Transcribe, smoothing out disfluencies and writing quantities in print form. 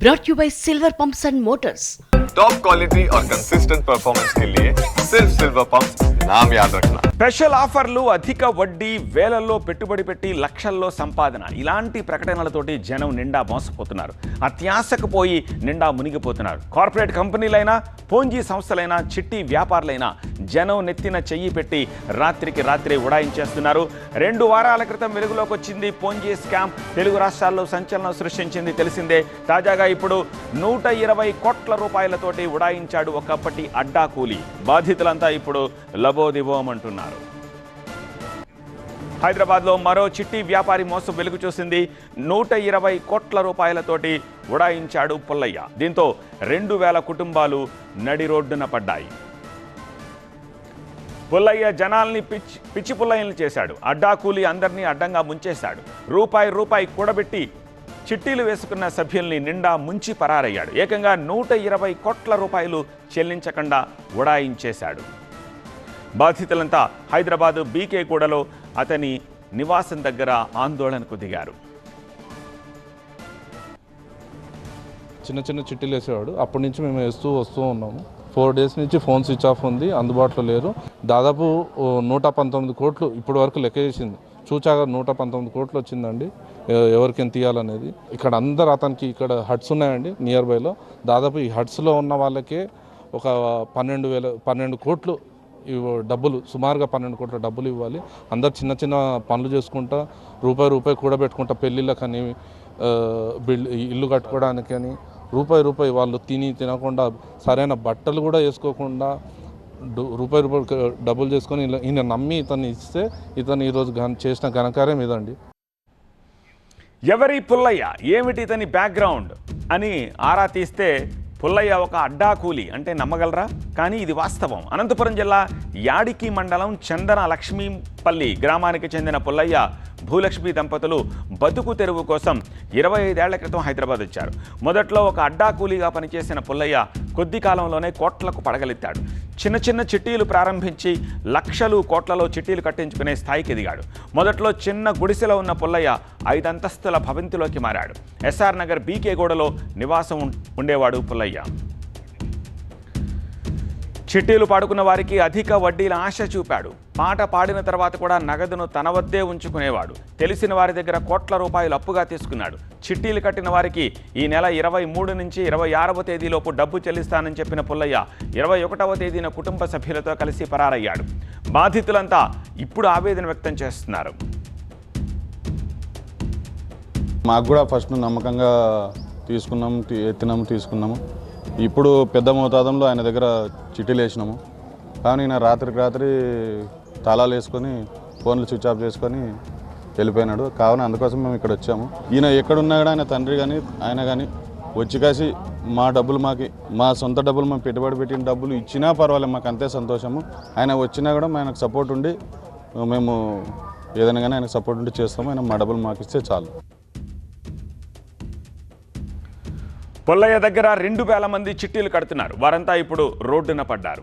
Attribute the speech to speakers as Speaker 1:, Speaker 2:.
Speaker 1: brought you by Silver Pumps and Motors.
Speaker 2: Top quality और consistent performance के लिए सिर्फ सिल्वर पंप्स नाम याद रखना.
Speaker 3: స్పెషల్ ఆఫర్లు, అధిక వడ్డీ, వేలల్లో పెట్టుబడి పెట్టి లక్షల్లో సంపాదన, ఇలాంటి ప్రకటనలతోటి జనం నిండా మోసపోతున్నారు. అత్యాశకు పోయి నిండా మునిగిపోతున్నారు. కార్పొరేట్ కంపెనీలైనా, పోంజీ సంస్థలైనా, చిట్టి వ్యాపారులైనా జనం నెత్తిన చెయ్యి పెట్టి రాత్రికి రాత్రి ఉడాయించేస్తున్నారు. 2 వారాల క్రితం వెలుగులోకి వచ్చింది పోంజీ స్కామ్. తెలుగు రాష్ట్రాల్లో సంచలనం సృష్టించింది తెలిసిందే. తాజాగా ఇప్పుడు 120 కోట్ల రూపాయలతోటి ఉడాయించాడు ఒకప్పటి అడ్డా కూలీ. బాధితులంతా ఇప్పుడు లబోదిబోమంటున్నారు. హైదరాబాద్లో మరో చిట్టి వ్యాపారి మోసం వెలుగు చూసింది. 120 కోట్ల రూపాయలతోటి ఉడాయించాడు పుల్లయ్య. దీంతో 2000 కుటుంబాలు నడి రోడ్డున పడ్డాయి. పుల్లయ్య జనాల్ని పిచ్చి పుల్లయ్యలు చేశాడు. అడ్డా కూలీ అందరినీ అడ్డంగా ముంచేశాడు. రూపాయి కూడబెట్టి చిట్టీలు వేసుకున్న సభ్యుల్ని నిండా ముంచి పరారయ్యాడు. ఏకంగా 120 కోట్ల రూపాయలు చెల్లించకుండా ఉడాయించేశాడు. బాధితులంతా హైదరాబాదు బీకే కూడలో అతని నివాసం దగ్గర ఆందోళనకు దిగారు.
Speaker 4: చిన్న చిన్న చిట్టీలు వేసేవాడు. అప్పటి నుంచి మేము వస్తూ ఉన్నాము. 4 డేస్ నుంచి ఫోన్ స్విచ్ ఆఫ్ ఉంది, అందుబాటులో లేరు. దాదాపు 119 కోట్లు ఇప్పటి వరకు లెక్క చేసింది. చూచాగా 119 కోట్లు వచ్చిందండి. ఎవరికి ఎంత ఇవ్వాలనేది ఇక్కడ అందరు అతనికి ఇక్కడ హట్స్ ఉన్నాయండి నియర్ బైలో. దాదాపు ఈ హట్స్లో ఉన్న వాళ్ళకే ఒక 12 కోట్లు డబ్బులు, సుమారుగా 12 కోట్ల డబ్బులు ఇవ్వాలి. అందరు చిన్న చిన్న పనులు చేసుకుంటా రూపాయి కూడబెట్టుకుంటా పెళ్ళిళ్ళకని, ఇల్లు కట్టుకోవడానికి అని రూపాయి వాళ్ళు తినకుండా, సరైన బట్టలు కూడా వేసుకోకుండా రూపాయి డబ్బులు చేసుకొని ఈయన నమ్మి ఇతన్ని ఇస్తే ఇతను ఈరోజు చేసిన ఘనకార్యం ఇదండి.
Speaker 3: ఎవరి పుల్లయ్య, ఏమిటి ఇతని బ్యాక్గ్రౌండ్ అని ఆరా తీస్తే పుల్లయ్య ఒక అడ్డా కూలీ అంటే నమ్మగలరా? కానీ ఇది వాస్తవం. అనంతపురం జిల్లా యాడికి మండలం చందన లక్ష్మీపల్లి గ్రామానికి చెందిన పుల్లయ్య భూలక్ష్మి దంపతులు బతుకు తెరువు కోసం 25 ఏళ్ల క్రితం హైదరాబాద్ వచ్చారు. మొదట్లో ఒక అడ్డా కూలీగా పనిచేసిన పుల్లయ్య కొద్ది కాలంలోనే కోట్లకు పడగలెత్తాడు. చిన్న చిట్టీలు ప్రారంభించి లక్షలు కోట్లలో చిట్టీలు కట్టించుకునే స్థాయికి ఎదిగాడు. మొదట్లో చిన్న గుడిసెలో ఉన్న పుల్లయ్య 5 అంతస్తుల భవంతిలోకి మారాడు. ఎస్ఆర్ నగర్ బీకే గూడలో నివాసం ఉండేవాడు పుల్లయ్య. చిట్టీలు పాడుకున్న వారికి అధిక వడ్డీల ఆశ చూపాడు. పాట పాడిన తర్వాత కూడా నగదును తన వద్దే ఉంచుకునేవాడు. తెలిసిన వారి దగ్గర కోట్ల రూపాయలు అప్పుగా తీసుకున్నాడు. చిట్టీలు కట్టిన వారికి ఈ నెల 23 నుంచి 26వ తేదీలోపు డబ్బు చెల్లిస్తానని చెప్పిన పుల్లయ్య 21వ తేదీన కుటుంబ సభ్యులతో కలిసి పరారయ్యాడు. బాధితులంతా ఇప్పుడు ఆవేదన వ్యక్తం చేస్తున్నారు.
Speaker 5: మాకు కూడా ఫస్ట్ నమ్మకంగా తీసుకున్నాము. ఇప్పుడు పెద్ద మోతాదంలో ఆయన దగ్గర చిట్టీలు వేసినాము. కానీ ఈయన రాత్రి తాళాలు వేసుకొని ఫోన్లు స్విచ్ ఆఫ్ చేసుకొని వెళ్ళిపోయినాడు. కావున అందుకోసం మేము ఇక్కడ వచ్చాము. ఈయన ఎక్కడున్నా కూడా ఆయన తండ్రి కానీ ఆయన కానీ వచ్చి కాసి మా సొంత డబ్బులు మేము పెట్టుబడి పెట్టిన డబ్బులు ఇచ్చినా పర్వాలేదు, మాకు అంతే సంతోషము. ఆయన వచ్చినా కూడా ఆయనకు సపోర్ట్ ఉండి మేము ఏదైనా కానీ ఆయనకు సపోర్ట్ ఉండి చేస్తాము. ఆయన మా డబ్బులు మాకు ఇస్తే చాలు.
Speaker 3: పుల్లయ్య దగ్గర 2000 మంది చిట్టీలు కడుతున్నారు. వారంతా ఇప్పుడు రోడ్డున పడ్డారు.